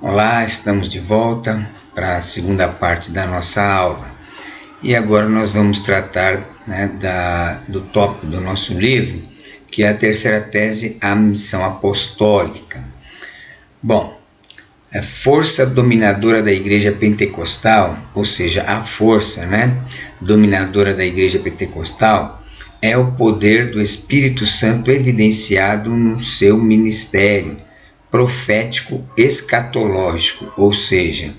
Olá, estamos de volta para a segunda parte da nossa aula e agora nós vamos tratar do tópico do nosso livro, que é a terceira tese, a missão apostólica. Bom, a força dominadora da igreja pentecostal, ou seja, a força dominadora da igreja pentecostal é o poder do Espírito Santo evidenciado no seu ministério profético escatológico, ou seja,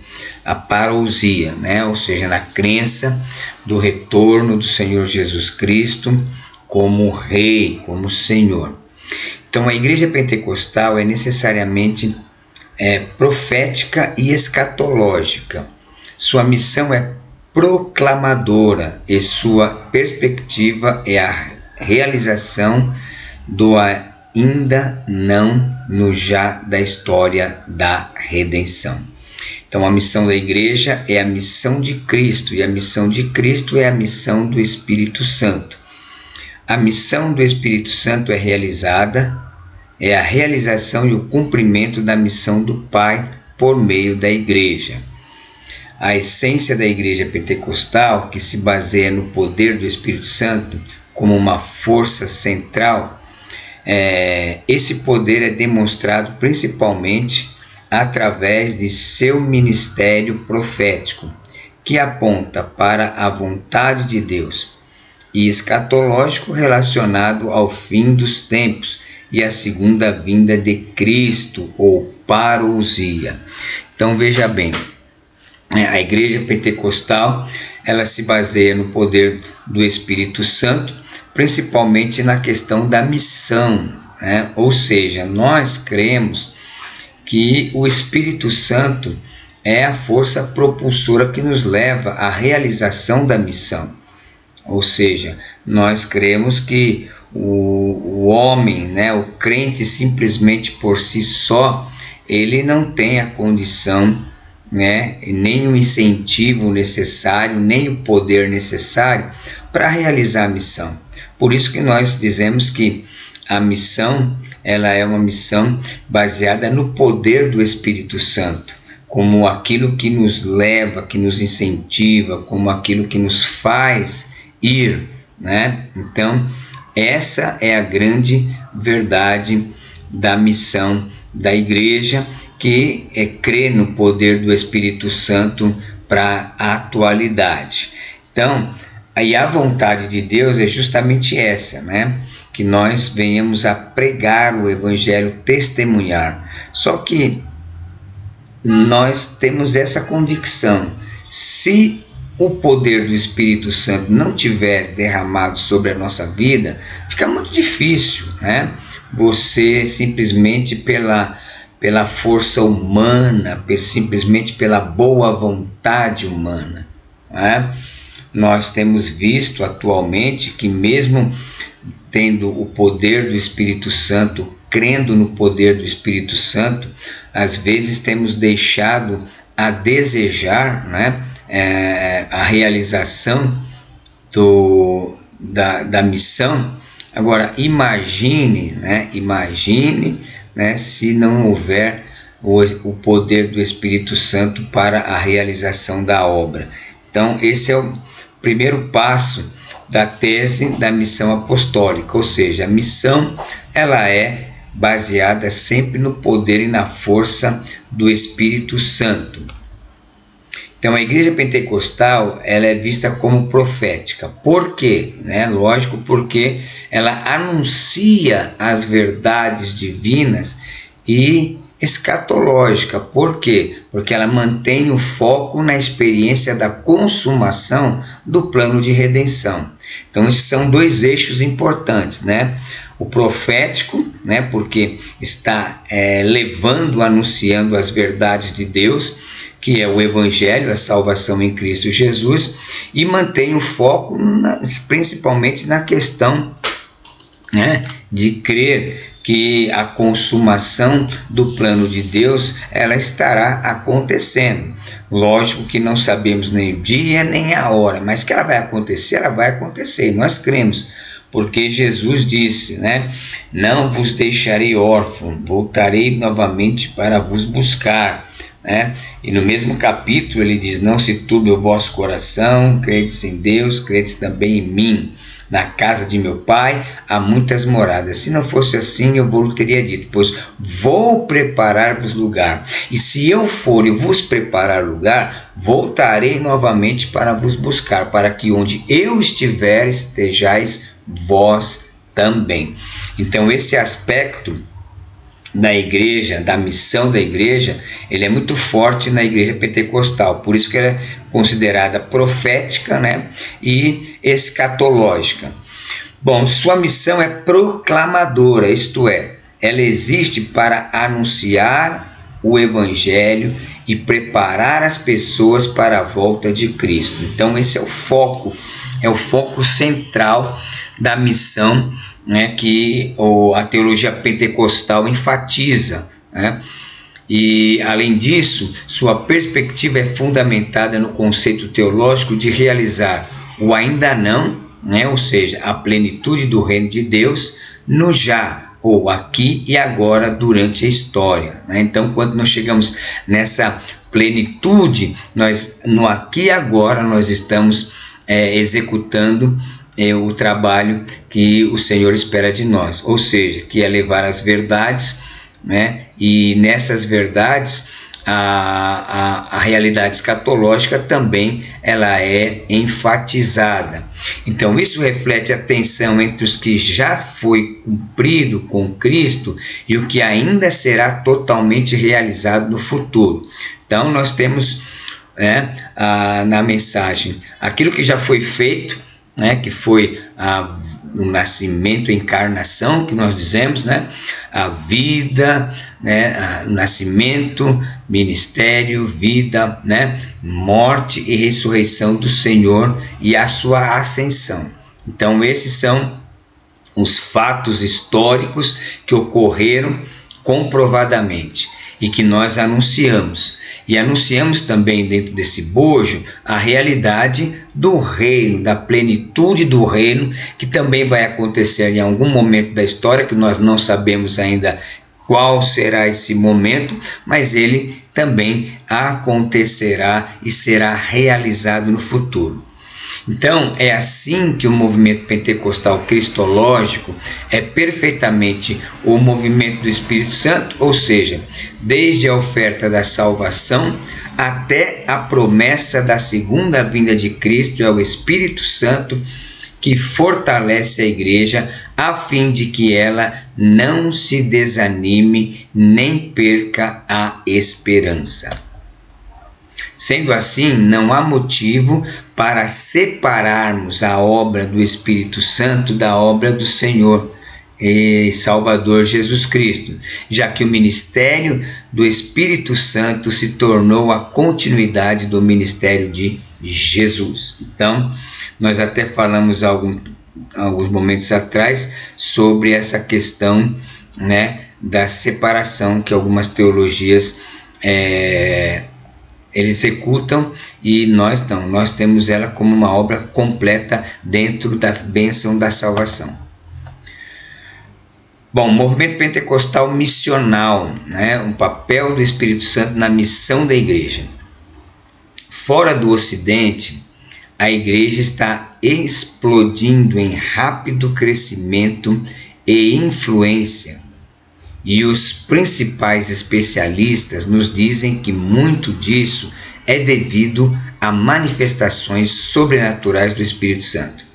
a parousia, ou seja, na crença do retorno do Senhor Jesus Cristo como Rei, como Senhor. Então, a igreja pentecostal é necessariamente profética e escatológica. Sua missão é proclamadora e sua perspectiva é a realização do ainda não no já da história da redenção. Então, a missão da igreja é a missão de Cristo, e a missão de Cristo é a missão do Espírito Santo. A missão do Espírito Santo é a realização e o cumprimento da missão do Pai por meio da igreja. A essência da igreja pentecostal, que se baseia no poder do Espírito Santo como uma força central, esse poder é demonstrado principalmente através de seu ministério profético, que aponta para a vontade de Deus, e escatológico relacionado ao fim dos tempos e à segunda vinda de Cristo, ou parousia. Então veja bem, a igreja pentecostal ela se baseia no poder do Espírito Santo, principalmente na questão da missão, ou seja, nós cremos que o Espírito Santo é a força propulsora que nos leva à realização da missão. Ou seja, nós cremos que o homem, o crente simplesmente por si só, ele não tem a condição, nem o incentivo necessário, nem o poder necessário para realizar a missão. Por isso que nós dizemos que a missão ela é uma missão baseada no poder do Espírito Santo, como aquilo que nos leva, que nos incentiva, como aquilo que nos faz ir. Então, essa é a grande verdade da missão da igreja, que crê no poder do Espírito Santo para a atualidade. Então, aí a vontade de Deus é justamente essa, que nós venhamos a pregar o Evangelho, testemunhar. Só que nós temos essa convicção: se o poder do Espírito Santo não tiver derramado sobre a nossa vida, fica muito difícil, você simplesmente pela força humana, simplesmente pela boa vontade humana. Nós temos visto atualmente que mesmo tendo o poder do Espírito Santo, crendo no poder do Espírito Santo, às vezes temos deixado a desejar a realização da missão. Agora, imagine se não houver o poder do Espírito Santo para a realização da obra. Então, esse é o primeiro passo da tese da missão apostólica, ou seja, a missão ela é baseada sempre no poder e na força do Espírito Santo. Então, a igreja pentecostal ela é vista como profética. Por quê? Lógico, porque ela anuncia as verdades divinas e escatológica. Por quê? Porque ela mantém o foco na experiência da consumação do plano de redenção. Então, esses são dois eixos importantes, O profético, porque está anunciando as verdades de Deus, que é o Evangelho, a salvação em Cristo Jesus, e mantém o foco principalmente na questão de crer que a consumação do plano de Deus ela estará acontecendo. Lógico que não sabemos nem o dia nem a hora, mas que ela vai acontecer, nós cremos. porque Jesus disse, né? Não vos deixarei órfão, voltarei novamente para vos buscar. Né? E no mesmo capítulo ele diz, não se turbe o vosso coração, credes em Deus, credes também em mim. Na casa de meu pai há muitas moradas. Se não fosse assim, eu vos teria dito, pois vou preparar-vos lugar. E se eu for e vos preparar lugar, voltarei novamente para vos buscar, para que onde eu estiver, estejais vós também. Então esse aspecto da igreja, da missão da igreja, ele é muito forte na igreja pentecostal, por isso que ela é considerada profética, né, e escatológica. Bom, sua missão é proclamadora, isto é, ela existe para anunciar o evangelho e preparar as pessoas para a volta de Cristo. Então esse é o foco central da missão, né, que a teologia pentecostal enfatiza, né? E além disso, sua perspectiva é fundamentada no conceito teológico de realizar o ainda não, né, ou seja, a plenitude do reino de Deus no já, ou aqui e agora durante a história, né? Então quando nós chegamos nessa plenitude, nós no aqui e agora nós estamos executando o trabalho que o Senhor espera de nós, ou seja, que é levar as verdades, né? E nessas verdades a realidade escatológica também ela é enfatizada. Então isso reflete a tensão entre os que já foi cumprido com Cristo e o que ainda será totalmente realizado no futuro. Então nós temos, né, na mensagem aquilo que já foi feito, né, que foi o nascimento, a encarnação, que nós dizemos, né, a vida, né, o nascimento, ministério, vida, né, morte e ressurreição do Senhor e a sua ascensão. Então esses são os fatos históricos que ocorreram comprovadamente e que nós anunciamos. E anunciamos também dentro desse bojo a realidade do reino, da plenitude do reino, que também vai acontecer em algum momento da história, que nós não sabemos ainda qual será esse momento, mas ele também acontecerá e será realizado no futuro. Então, é assim que o movimento pentecostal cristológico é perfeitamente o movimento do Espírito Santo, ou seja, desde a oferta da salvação até a promessa da segunda vinda de Cristo, é o Espírito Santo que fortalece a igreja a fim de que ela não se desanime nem perca a esperança. Sendo assim, não há motivo para separarmos a obra do Espírito Santo da obra do Senhor e Salvador Jesus Cristo, já que o ministério do Espírito Santo se tornou a continuidade do ministério de Jesus. Então, nós até falamos alguns momentos atrás sobre essa questão, né, da separação que algumas teologias eles executam, e nós temos ela como uma obra completa dentro da bênção da salvação. Bom, movimento pentecostal missional, né? Um papel do Espírito Santo na missão da igreja. Fora do Ocidente, a igreja está explodindo em rápido crescimento e influência. E os principais especialistas nos dizem que muito disso é devido a manifestações sobrenaturais do Espírito Santo.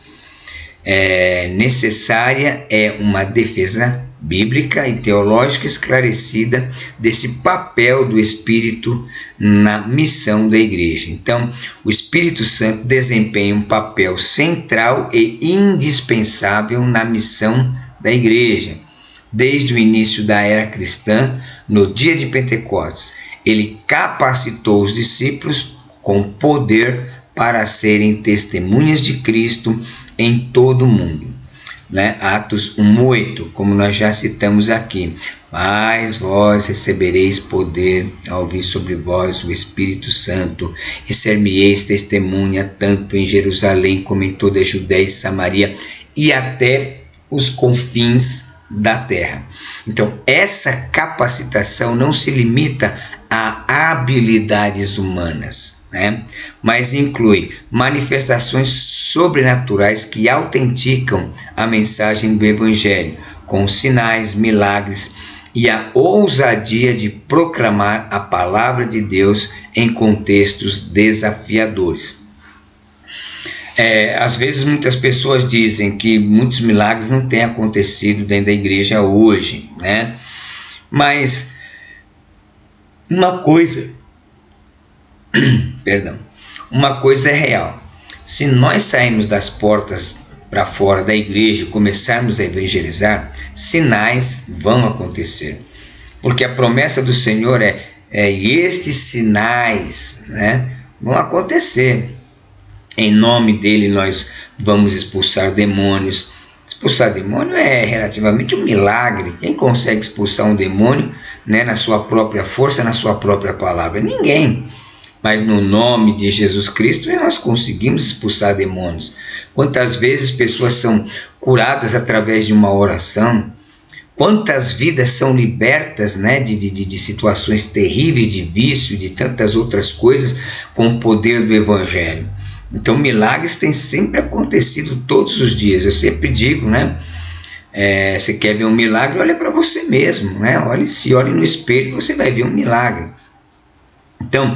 Necessária é uma defesa bíblica e teológica esclarecida desse papel do Espírito na missão da igreja. Então, o Espírito Santo desempenha um papel central e indispensável na missão da igreja. Desde o início da era cristã, no dia de Pentecostes, ele capacitou os discípulos com poder para serem testemunhas de Cristo em todo o mundo. Né? Atos 1:8, como nós já citamos aqui. Mas vós recebereis poder ao vir sobre vós o Espírito Santo, e ser-me-eis testemunha tanto em Jerusalém como em toda a Judéia e Samaria e até os confins da terra. Então, essa capacitação não se limita a habilidades humanas, né? Mas inclui manifestações sobrenaturais que autenticam a mensagem do Evangelho, com sinais, milagres e a ousadia de proclamar a palavra de Deus em contextos desafiadores. Às vezes muitas pessoas dizem que muitos milagres não têm acontecido dentro da igreja hoje, né? Mas uma coisa é real: se nós sairmos das portas para fora da igreja e começarmos a evangelizar, sinais vão acontecer, porque a promessa do Senhor é estes sinais, né, vão acontecer. Em nome dele nós vamos expulsar demônios. Expulsar demônio é relativamente um milagre. Quem consegue expulsar um demônio, né, na sua própria força, na sua própria palavra? Ninguém. Mas no nome de Jesus Cristo nós conseguimos expulsar demônios. Quantas vezes pessoas são curadas através de uma oração? Quantas vidas são libertas, né, de situações terríveis, de vício, de tantas outras coisas, com o poder do Evangelho? Então, milagres têm sempre acontecido todos os dias. Eu sempre digo, né? Você quer ver um milagre? Olha para você mesmo, né? Olhe no espelho, você vai ver um milagre. Então,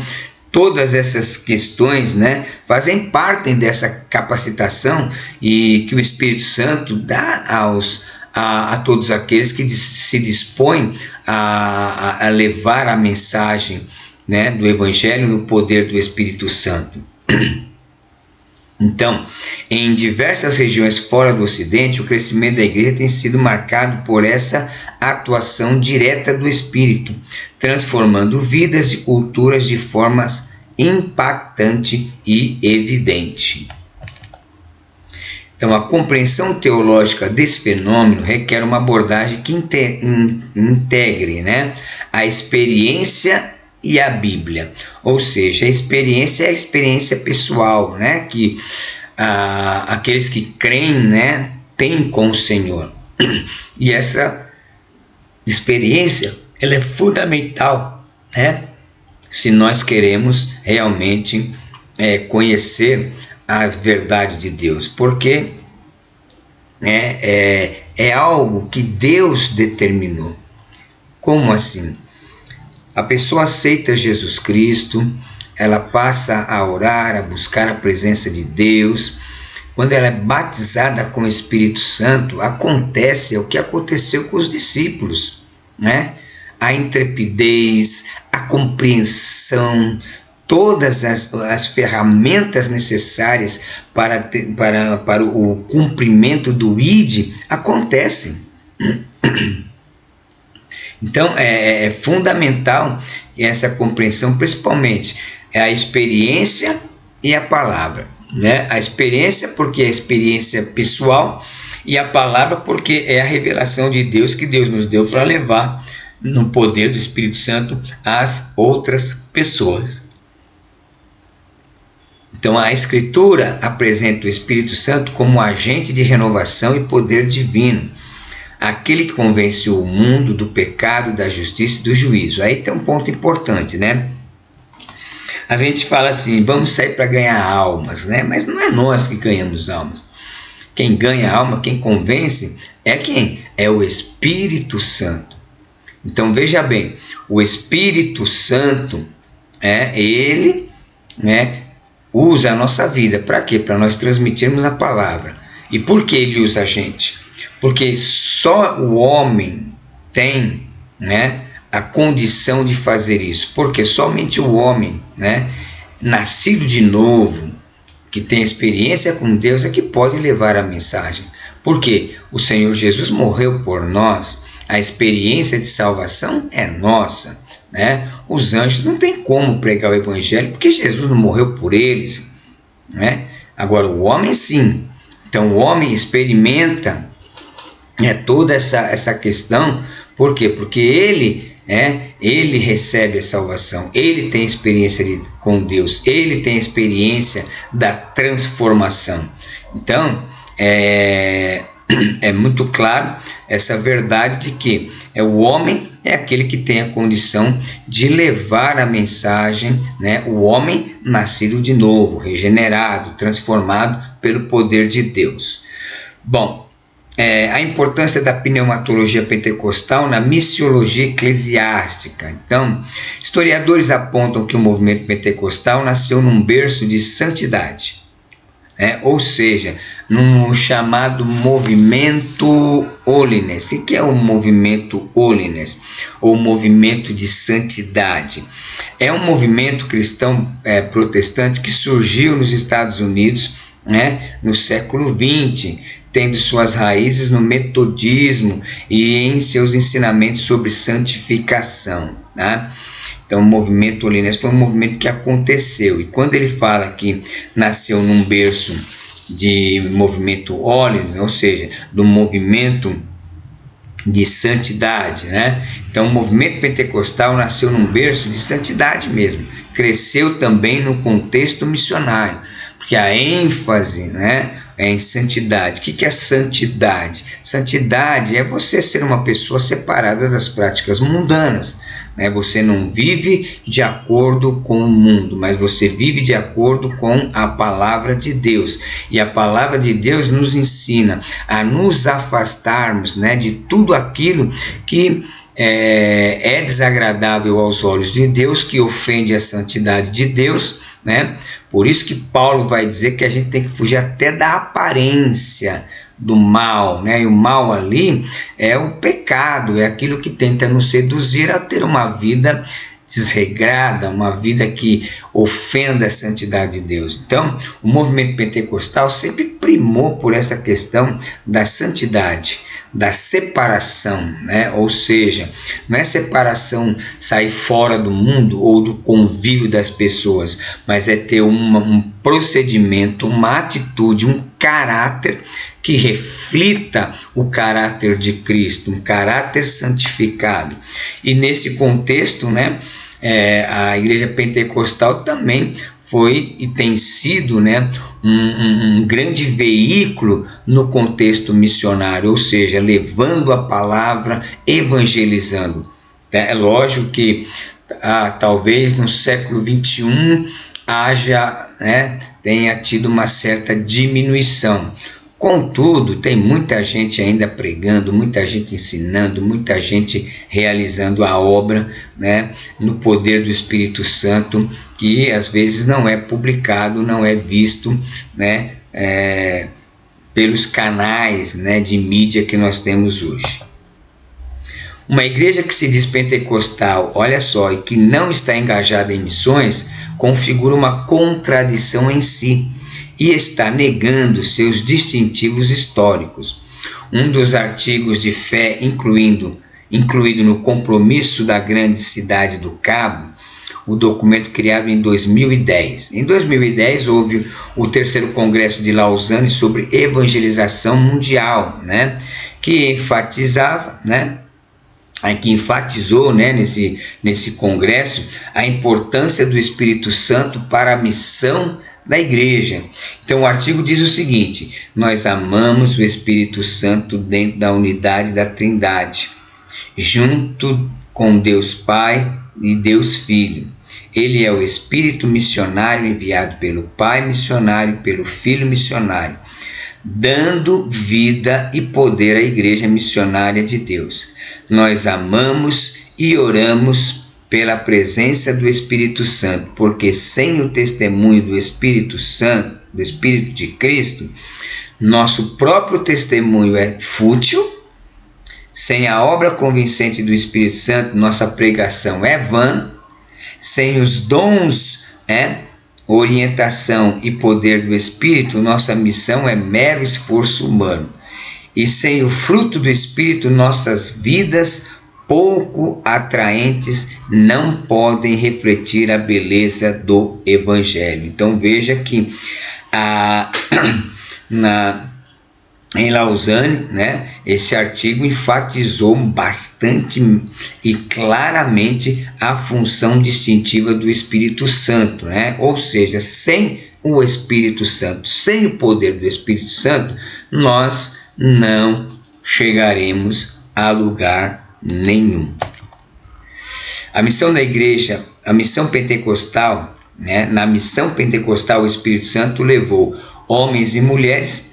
todas essas questões, né, fazem parte dessa capacitação e que o Espírito Santo dá a todos aqueles que se dispõem a levar a mensagem, né, do Evangelho no poder do Espírito Santo. Então, em diversas regiões fora do Ocidente, o crescimento da igreja tem sido marcado por essa atuação direta do Espírito, transformando vidas e culturas de formas impactante e evidente. Então, a compreensão teológica desse fenômeno requer uma abordagem que integre, né, a experiência e a Bíblia, ou seja, a experiência é a experiência pessoal, né, que aqueles que creem, né, têm com o Senhor. E essa experiência, ela é fundamental, né, se nós queremos realmente conhecer a verdade de Deus, porque é algo que Deus determinou. Como assim? A pessoa aceita Jesus Cristo, ela passa a orar, a buscar a presença de Deus. Quando ela é batizada com o Espírito Santo, acontece o que aconteceu com os discípulos, né? A intrepidez, a compreensão, todas as ferramentas necessárias para o cumprimento do ID acontecem. Então, é fundamental essa compreensão, principalmente a experiência e a palavra, né? A experiência porque é a experiência pessoal e a palavra porque é a revelação de Deus que Deus nos deu para levar no poder do Espírito Santo às outras pessoas. Então, a Escritura apresenta o Espírito Santo como agente de renovação e poder divino, aquele que convence o mundo do pecado, da justiça e do juízo. Aí tem um ponto importante, né? A gente fala assim, vamos sair para ganhar almas, né? Mas não é nós que ganhamos almas. Quem ganha alma, quem convence, é quem? É o Espírito Santo. Então, veja bem, o Espírito Santo, ele, né, usa a nossa vida. Para quê? Para nós transmitirmos a palavra. E por que ele usa a gente? Porque só o homem tem, né, a condição de fazer isso. Porque somente o homem, né, nascido de novo, que tem experiência com Deus, é que pode levar a mensagem. Porque o Senhor Jesus morreu por nós, a experiência de salvação é nossa, né? Os anjos não têm como pregar o Evangelho, porque Jesus não morreu por eles, né? Agora, o homem sim. Então, o homem experimenta toda essa questão. Por quê? Porque ele recebe a salvação, ele tem experiência com Deus, ele tem experiência da transformação. Então, é muito claro essa verdade de que o homem é aquele que tem a condição de levar a mensagem, né? O homem nascido de novo, regenerado, transformado pelo poder de Deus. Bom, a importância da pneumatologia pentecostal na missiologia eclesiástica. Então, historiadores apontam que o movimento pentecostal nasceu num berço de santidade, ou seja, num chamado movimento holiness. O que é o movimento holiness? Ou movimento de santidade? É um movimento cristão protestante que surgiu nos Estados Unidos, no século XX, tendo suas raízes no metodismo e em seus ensinamentos sobre santificação. Tá? Então, o movimento holiness foi um movimento que aconteceu. E quando ele fala que nasceu num berço de movimento holiness, ou seja, do movimento de santidade, Então, o movimento pentecostal nasceu num berço de santidade mesmo. Cresceu também no contexto missionário, porque a ênfase, é em santidade. O que é santidade? Santidade é você ser uma pessoa separada das práticas mundanas. Você não vive de acordo com o mundo, mas você vive de acordo com a palavra de Deus. E a palavra de Deus nos ensina a nos afastarmos, de tudo aquilo que é desagradável aos olhos de Deus, que ofende a santidade de Deus, Por isso que Paulo vai dizer que a gente tem que fugir até da aparência do mal, E o mal ali é o pecado, é aquilo que tenta nos seduzir a ter uma vida desregrada, uma vida que ofenda a santidade de Deus. Então, o movimento pentecostal sempre primou por essa questão da santidade, da separação, Ou seja, não é separação sair fora do mundo ou do convívio das pessoas, mas é ter um procedimento, uma atitude, um caráter que reflita o caráter de Cristo, um caráter santificado. E nesse contexto, a igreja pentecostal também foi e tem sido um grande veículo no contexto missionário, ou seja, levando a palavra, evangelizando. É lógico que talvez no século XXI tenha tido uma certa diminuição. Contudo, tem muita gente ainda pregando, muita gente ensinando, muita gente realizando a obra, no poder do Espírito Santo, que às vezes não é publicado, não é visto, pelos canais, de mídia que nós temos hoje. Uma igreja que se diz pentecostal, olha só, e que não está engajada em missões, configura uma contradição em si e está negando seus distintivos históricos. Um dos artigos de fé incluído no Compromisso da Grande Cidade do Cabo, o documento criado em 2010. Em 2010 houve o terceiro Congresso de Lausanne sobre evangelização mundial, que enfatizava, que enfatizou nesse congresso a importância do Espírito Santo para a missão da igreja. Então o artigo diz o seguinte: nós amamos o Espírito Santo dentro da unidade da Trindade, junto com Deus Pai e Deus Filho. Ele é o Espírito missionário enviado pelo Pai missionário e pelo Filho missionário, dando vida e poder à igreja missionária de Deus. Nós amamos e oramos pela presença do Espírito Santo, porque sem o testemunho do Espírito Santo, do Espírito de Cristo, nosso próprio testemunho é fútil. Sem a obra convincente do Espírito Santo, nossa pregação é vã. Sem os dons, orientação e poder do Espírito, nossa missão é mero esforço humano. E sem o fruto do Espírito, nossas vidas pouco atraentes não podem refletir a beleza do Evangelho. Então veja que em Lausanne, esse artigo enfatizou bastante e claramente a função distintiva do Espírito Santo, ou seja, sem o Espírito Santo. Sem o poder do Espírito Santo, nós não chegaremos a lugar nenhum. A missão da igreja, a missão pentecostal, né? Na missão pentecostal, o Espírito Santo levou homens e mulheres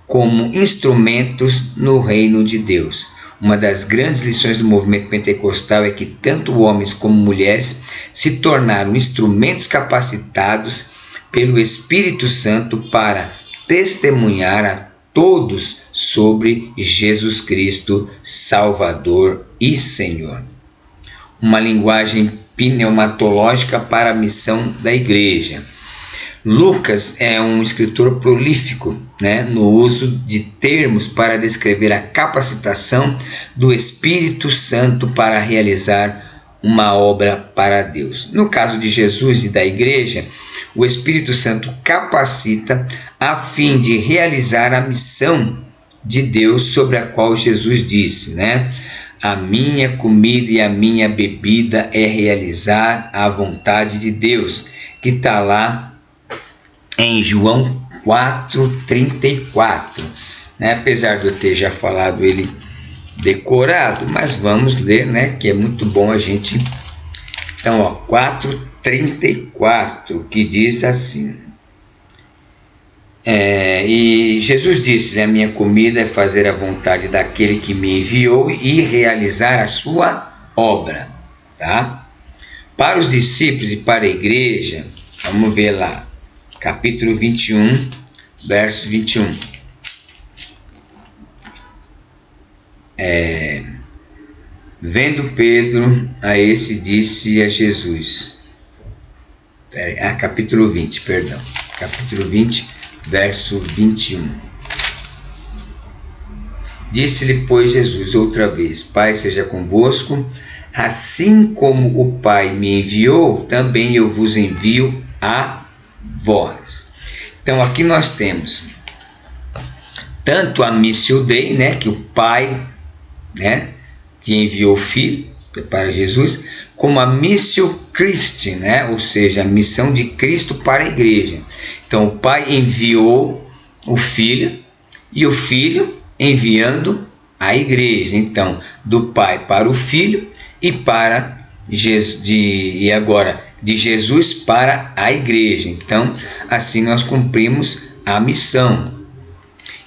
como instrumentos no reino de Deus. Uma das grandes lições do movimento pentecostal é que tanto homens como mulheres se tornaram instrumentos capacitados pelo Espírito Santo para testemunhar a todos sobre Jesus Cristo, Salvador e Senhor. Uma linguagem pneumatológica para a missão da igreja. Lucas é um escritor prolífico, né, no uso de termos para descrever a capacitação do Espírito Santo para realizar uma obra para Deus. No caso de Jesus e da igreja, o Espírito Santo capacita a fim de realizar a missão de Deus sobre a qual Jesus disse, né? A minha comida e a minha bebida é realizar a vontade de Deus, que está lá em João 4,34. Né? Apesar de eu ter já falado ele decorado, mas vamos ler, né? Que é muito bom a gente. Então, 4,34, que diz assim. E Jesus disse, né, a minha comida é fazer a vontade daquele que me enviou e realizar a sua obra. Tá? Para os discípulos e para a igreja, vamos ver lá, capítulo 21, verso 21. Vendo Pedro a esse, disse a Jesus, capítulo 20, perdão, capítulo 20, verso 21. Disse-lhe, pois, Jesus outra vez, Pai seja convosco, assim como o Pai me enviou, também eu vos envio a vós. Então aqui nós temos tanto a missio Dei, né, que o Pai, né, que enviou o Filho para Jesus, como a missio Christi, né, ou seja, a missão de Cristo para a igreja. Então o Pai enviou o Filho e o Filho enviando a igreja. Então, do Pai para o Filho e para e agora de Jesus para a igreja. Então, assim nós cumprimos a missão.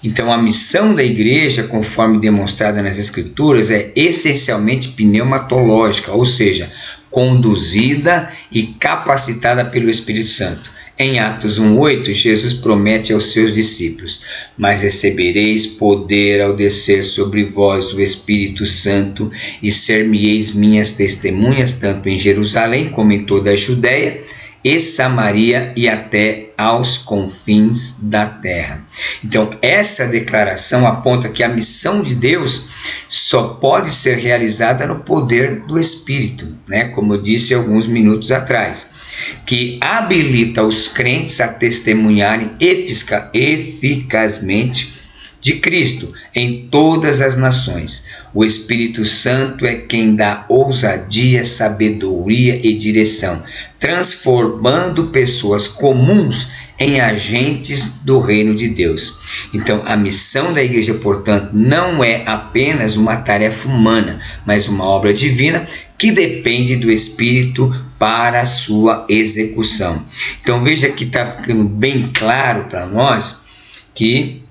Então, a missão da igreja, conforme demonstrada nas Escrituras, é essencialmente pneumatológica, ou seja, conduzida e capacitada pelo Espírito Santo. Em Atos 1,8, Jesus promete aos seus discípulos, mas recebereis poder ao descer sobre vós o Espírito Santo e ser-me-eis minhas testemunhas, tanto em Jerusalém como em toda a Judéia e Samaria e até aos confins da terra. Então, essa declaração aponta que a missão de Deus só pode ser realizada no poder do Espírito, né? Como eu disse alguns minutos atrás, que habilita os crentes a testemunharem eficazmente de Cristo em todas as nações. O Espírito Santo é quem dá ousadia, sabedoria e direção, transformando pessoas comuns em agentes do reino de Deus. Então, a missão da igreja, portanto, não é apenas uma tarefa humana, mas uma obra divina que depende do Espírito para a sua execução. Então, veja que está ficando bem claro para nós que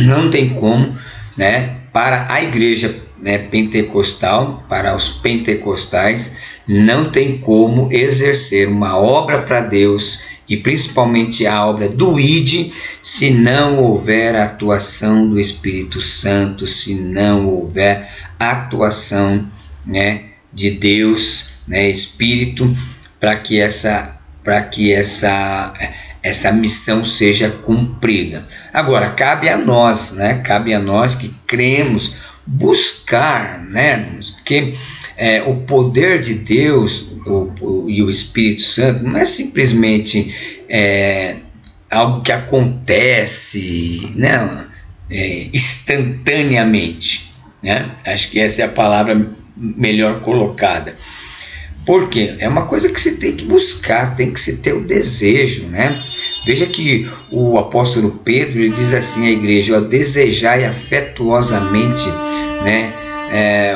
não tem como, né, para a igreja, né, pentecostal, para os pentecostais, não tem como exercer uma obra para Deus, e principalmente a obra do ID, se não houver atuação do Espírito Santo, se não houver atuação, né, de Deus, né, Espírito, para que essa missão seja cumprida. Agora, cabe a nós, né? Cabe a nós que cremos buscar, né? Porque o poder de Deus e o Espírito Santo não é simplesmente algo que acontece, né? Instantaneamente, né? Acho que essa é a palavra melhor colocada. Por quê? É uma coisa que você tem que buscar, tem que se ter o desejo, né? Veja que o apóstolo Pedro, ele diz assim à igreja: ó, desejai afetuosamente, né,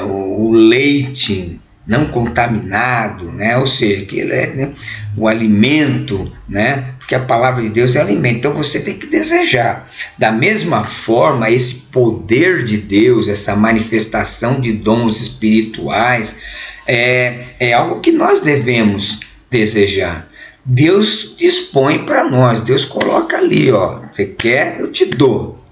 o leite não contaminado, né? Ou seja, que ele é, né, o alimento, né? Porque a palavra de Deus é alimento, então você tem que desejar. Da mesma forma, esse poder de Deus, essa manifestação de dons espirituais, é algo que nós devemos desejar. Deus dispõe para nós, Deus coloca ali, ó, você quer, eu te dou,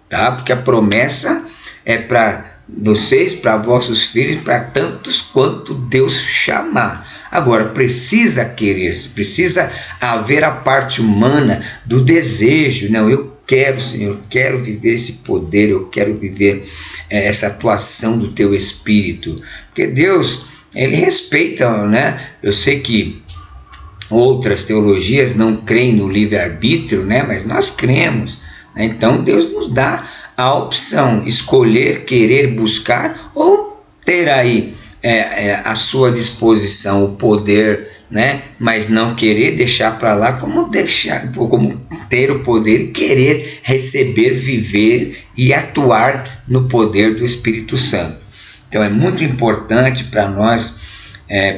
tá? Porque a promessa é para vocês, para vossos filhos, para tantos quanto Deus chamar. Agora, precisa querer, precisa haver a parte humana do desejo. Não, eu quero, Senhor, eu quero viver esse poder, eu quero viver essa atuação do teu Espírito. Porque Deus, ele respeita, né? Eu sei que outras teologias não creem no livre-arbítrio, né? Mas nós cremos, né? Então Deus nos dá a opção, escolher, querer, buscar, ou ter aí à sua disposição o poder, né? Mas não querer, deixar para lá, como ter o poder e querer receber, viver e atuar no poder do Espírito Santo. Então é muito importante para nós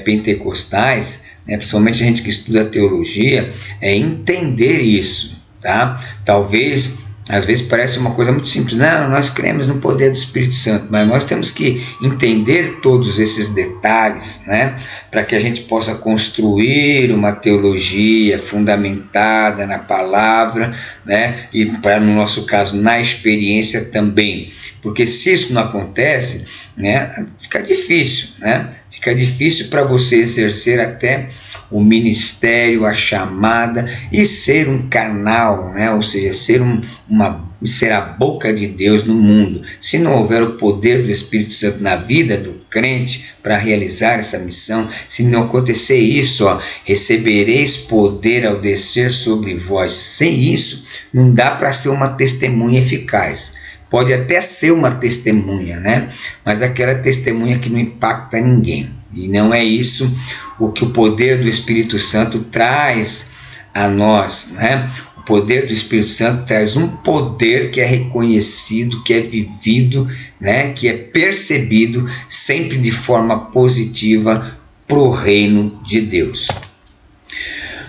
pentecostais, né, principalmente a gente que estuda teologia, entender isso, tá? Talvez às vezes parece uma coisa muito simples, não, nós cremos no poder do Espírito Santo, mas nós temos que entender todos esses detalhes, né, para que a gente possa construir uma teologia fundamentada na palavra, né, e para, no nosso caso, na experiência também, porque se isso não acontece, né, fica difícil, né? Fica difícil para você exercer até o ministério, a chamada e ser um canal, né? Ou seja, ser a boca de Deus no mundo. Se não houver o poder do Espírito Santo na vida do crente para realizar essa missão, se não acontecer isso, ó, recebereis poder ao descer sobre vós. Sem isso, não dá para ser uma testemunha eficaz. Pode até ser uma testemunha, né? Mas aquela testemunha que não impacta ninguém. E não é isso o que o poder do Espírito Santo traz a nós, né? O poder do Espírito Santo traz um poder que é reconhecido, que é vivido, né? Que é percebido sempre de forma positiva para o reino de Deus.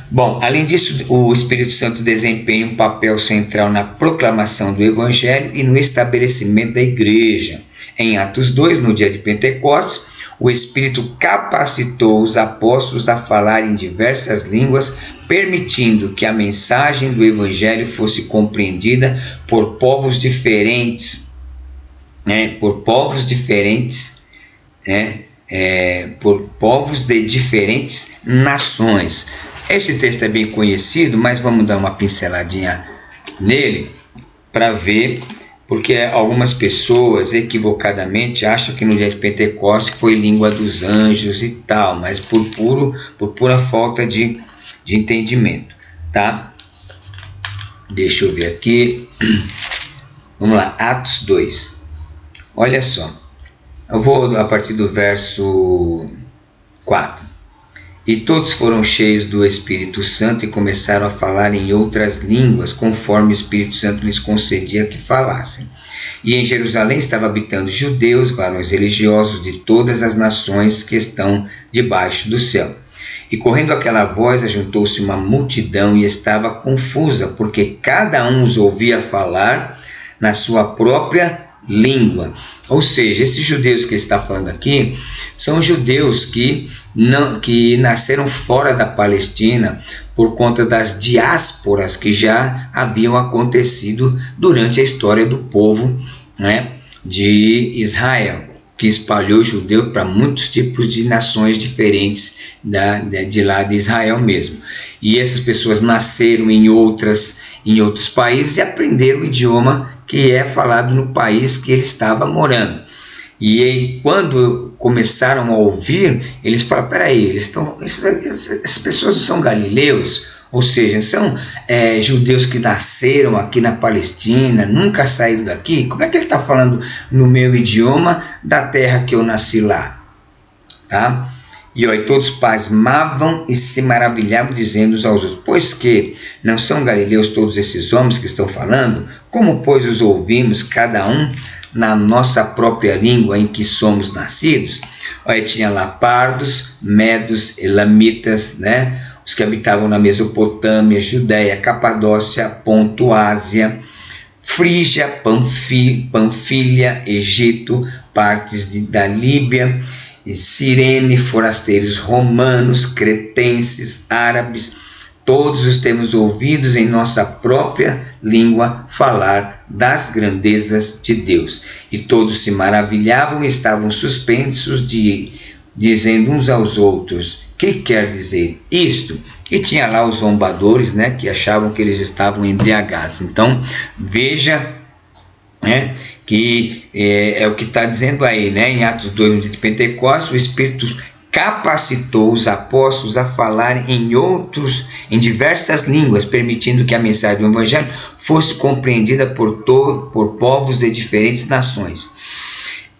Bom, além disso, o Espírito Santo desempenha um papel central na proclamação do Evangelho e no estabelecimento da igreja. Em Atos 2, no dia de Pentecostes, o Espírito capacitou os apóstolos a falar em diversas línguas, permitindo que a mensagem do Evangelho fosse compreendida por povos diferentes, por povos de diferentes nações. Esse texto é bem conhecido, mas vamos dar uma pinceladinha nele para ver, porque algumas pessoas equivocadamente acham que no dia de Pentecostes foi língua dos anjos e tal, mas por pura falta de entendimento, tá? Deixa eu ver aqui. Vamos lá, Atos 2. Olha só, eu vou a partir do verso 4. E todos foram cheios do Espírito Santo e começaram a falar em outras línguas, conforme o Espírito Santo lhes concedia que falassem. E em Jerusalém estavam habitando judeus, varões religiosos de todas as nações que estão debaixo do céu. E correndo aquela voz, ajuntou-se uma multidão e estava confusa, porque cada um os ouvia falar na sua própria língua. Ou seja, esses judeus que ele está falando aqui são judeus que nasceram fora da Palestina por conta das diásporas que já haviam acontecido durante a história do povo, né, de Israel, que espalhou judeu para muitos tipos de nações diferentes de lá de Israel mesmo. E essas pessoas nasceram em outros países e aprenderam o idioma que é falado no país que ele estava morando. E aí, quando começaram a ouvir, eles falaram, peraí, essas pessoas não são galileus? Ou seja, são judeus que nasceram aqui na Palestina, nunca saíram daqui? Como é que ele está falando no meu idioma da terra que eu nasci lá? Tá? E todos pasmavam e se maravilhavam, dizendo uns aos outros: pois que não são galileus todos esses homens que estão falando? Como, pois, os ouvimos, cada um na nossa própria língua em que somos nascidos? Aí tinha lá pardos, medos, elamitas, né? Os que habitavam na Mesopotâmia, Judéia, Capadócia, Ponto, Ásia, Frígia, Panfilha, Egito, partes da Líbia, Cirene, forasteiros romanos, cretenses, árabes, todos os temos ouvidos em nossa própria língua falar das grandezas de Deus. E todos se maravilhavam e estavam suspensos, dizendo uns aos outros: que quer dizer isto? E tinha lá os zombadores, né, que achavam que eles estavam embriagados. Então, veja, né, que é o que está dizendo aí, né, em Atos 2, no dia de Pentecostes, o Espírito capacitou os apóstolos a falar em diversas línguas, permitindo que a mensagem do Evangelho fosse compreendida por povos de diferentes nações.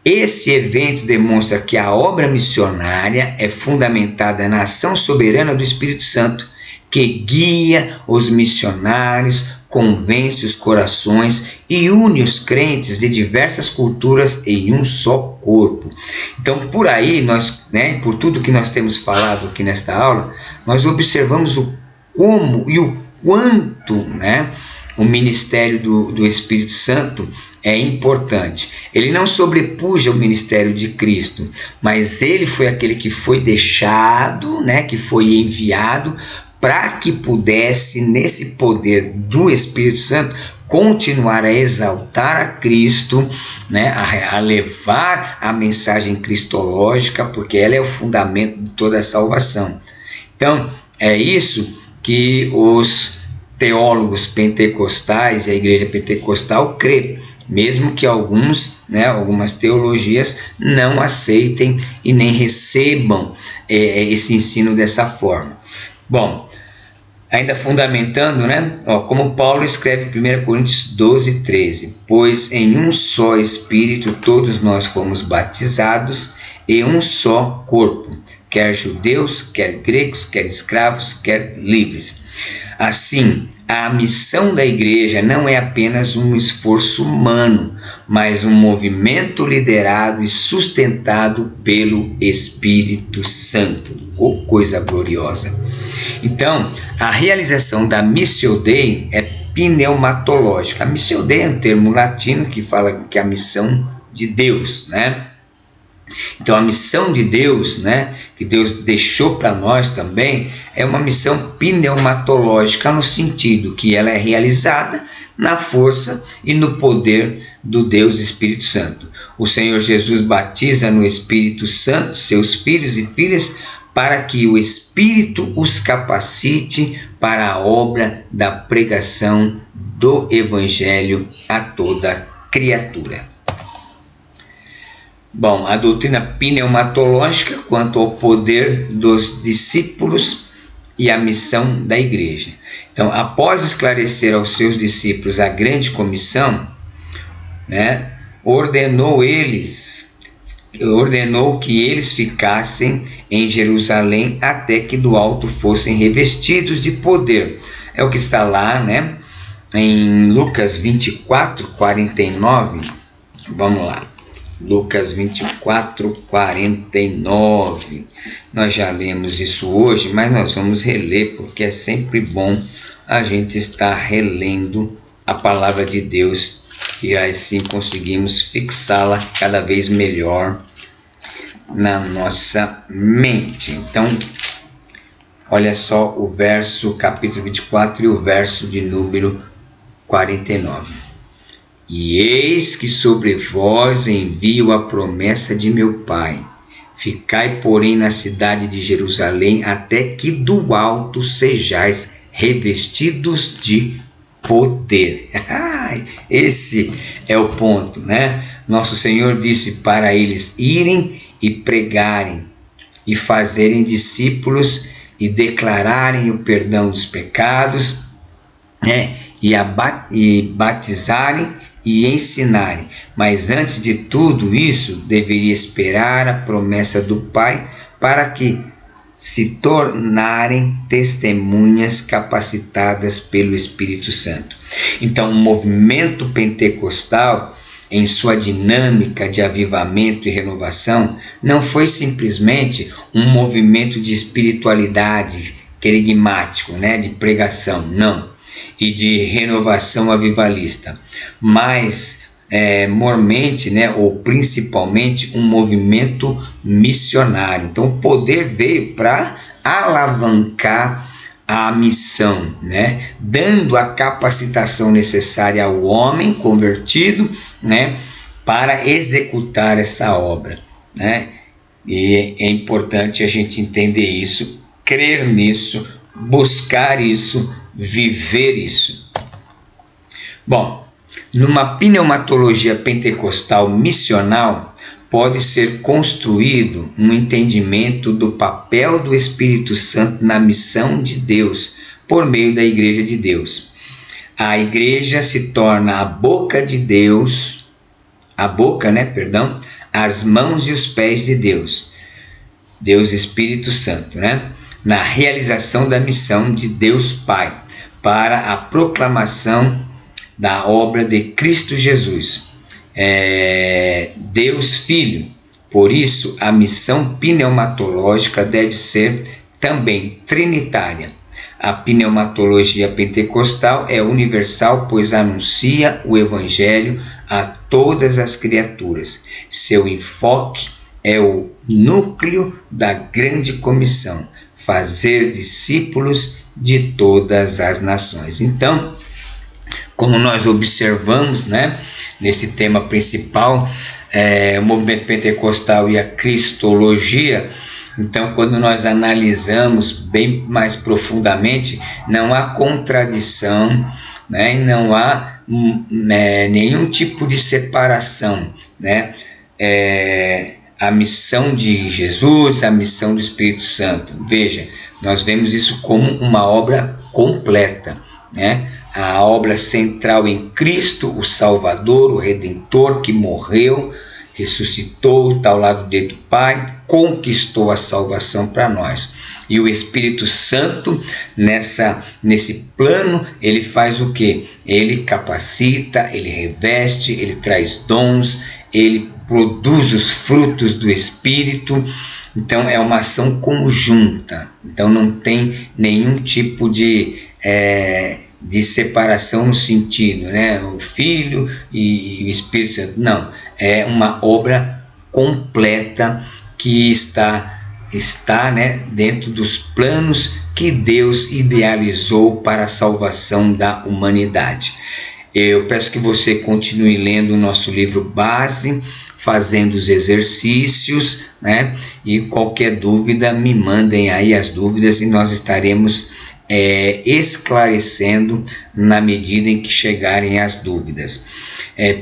Esse evento demonstra que a obra missionária é fundamentada na ação soberana do Espírito Santo, que guia os missionários, convence os corações e une os crentes de diversas culturas em um só corpo. Então, por aí, nós, né, por tudo que nós temos falado aqui nesta aula, nós observamos o como e o quanto, né, o ministério do Espírito Santo é importante. Ele não sobrepuja o ministério de Cristo, mas ele foi aquele que foi deixado, né, que foi enviado para que pudesse, nesse poder do Espírito Santo, continuar a exaltar a Cristo, né, a levar a mensagem cristológica, porque ela é o fundamento de toda a salvação. Então, é isso que os teólogos pentecostais e a igreja pentecostal crê, mesmo que algumas teologias não aceitem e nem recebam esse ensino dessa forma. Bom, ainda fundamentando, né? Como Paulo escreve em 1 Coríntios 12, 13: pois em um só Espírito todos nós fomos batizados em um só corpo, quer judeus, quer gregos, quer escravos, quer livres. Assim, a missão da igreja não é apenas um esforço humano, mas um movimento liderado e sustentado pelo Espírito Santo. Oh, coisa gloriosa! Então, a realização da Missio Dei é pneumatológica. A Missio Dei é um termo latino que fala que é a missão de Deus, né? Então, a missão de Deus, né, que Deus deixou para nós também, é uma missão pneumatológica, no sentido que ela é realizada na força e no poder do Deus Espírito Santo. O Senhor Jesus batiza no Espírito Santo seus filhos e filhas, para que o Espírito os capacite para a obra da pregação do Evangelho a toda criatura. Bom, a doutrina pneumatológica quanto ao poder dos discípulos e a missão da igreja. Então, após esclarecer aos seus discípulos a grande comissão, né, ordenou que eles ficassem em Jerusalém até que do alto fossem revestidos de poder. É o que está lá, né, em Lucas 24, 49. Vamos lá. Lucas 24, 49. Nós já lemos isso hoje, mas nós vamos reler, porque é sempre bom a gente estar relendo a palavra de Deus, e assim conseguimos fixá-la cada vez melhor na nossa mente. Então, olha só o verso, capítulo 24 e o verso de número 49. E eis que sobre vós envio a promessa de meu Pai. Ficai, porém, na cidade de Jerusalém, até que do alto sejais revestidos de poder. Esse é o ponto, né? Nosso Senhor disse para eles irem e pregarem, e fazerem discípulos, e declararem o perdão dos pecados, né? E batizarem e ensinarem. Mas antes de tudo isso, deveria esperar a promessa do Pai para que se tornarem testemunhas capacitadas pelo Espírito Santo. Então, o movimento pentecostal, em sua dinâmica de avivamento e renovação, não foi simplesmente um movimento de espiritualidade querigmático, de pregação, não, e de renovação avivalista, mas mormente, ou principalmente, um movimento missionário. Então, o poder veio para alavancar a missão, dando a capacitação necessária ao homem convertido, para executar essa obra, E é importante a gente entender isso, crer nisso, buscar isso, viver isso. Bom, numa pneumatologia pentecostal missional, pode ser construído um entendimento do papel do Espírito Santo na missão de Deus, por meio da Igreja de Deus. A Igreja se torna a boca de Deus, as mãos e os pés de Deus, Deus Espírito Santo, na realização da missão de Deus Pai, para a proclamação da obra de Cristo Jesus, Deus Filho. Por isso, a missão pneumatológica deve ser também trinitária. A pneumatologia pentecostal é universal, pois anuncia o Evangelho a todas as criaturas. Seu enfoque é o núcleo da grande comissão, fazer discípulos de todas as nações. Então, como nós observamos, nesse tema principal, o movimento pentecostal e a cristologia, então, quando nós analisamos bem mais profundamente, não há contradição, não há nenhum tipo de separação, a missão de Jesus, a missão do Espírito Santo. Veja, nós vemos isso como uma obra completa, a obra central em Cristo, o Salvador, o Redentor, que morreu, ressuscitou, está ao lado do Pai, conquistou a salvação para nós. E o Espírito Santo, nesse plano, ele faz o quê? Ele capacita, ele reveste, ele traz dons, ele produz os frutos do Espírito. Então, é uma ação conjunta. Então, não tem nenhum tipo de separação no sentido, o Filho e o Espírito Santo. Não, é uma obra completa que está dentro dos planos que Deus idealizou para a salvação da humanidade. Eu peço que você continue lendo o nosso livro base, fazendo os exercícios, e qualquer dúvida, me mandem aí as dúvidas e nós estaremos esclarecendo na medida em que chegarem as dúvidas.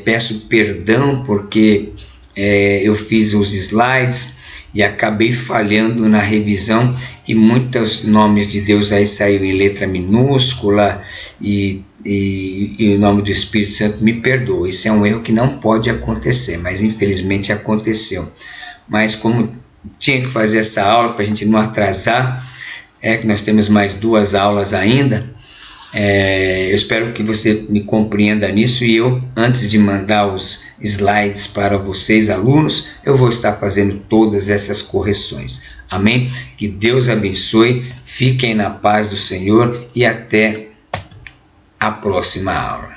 Peço perdão porque eu fiz os slides e acabei falhando na revisão e muitos nomes de Deus aí saíram em letra minúscula e o nome do Espírito Santo me perdoa. Isso é um erro que não pode acontecer, mas infelizmente aconteceu. Mas como tinha que fazer essa aula para a gente não atrasar, que nós temos mais 2 aulas ainda, eu espero que você me compreenda nisso e eu, antes de mandar os slides para vocês, alunos, eu vou estar fazendo todas essas correções. Amém? Que Deus abençoe, fiquem na paz do Senhor e até a próxima aula.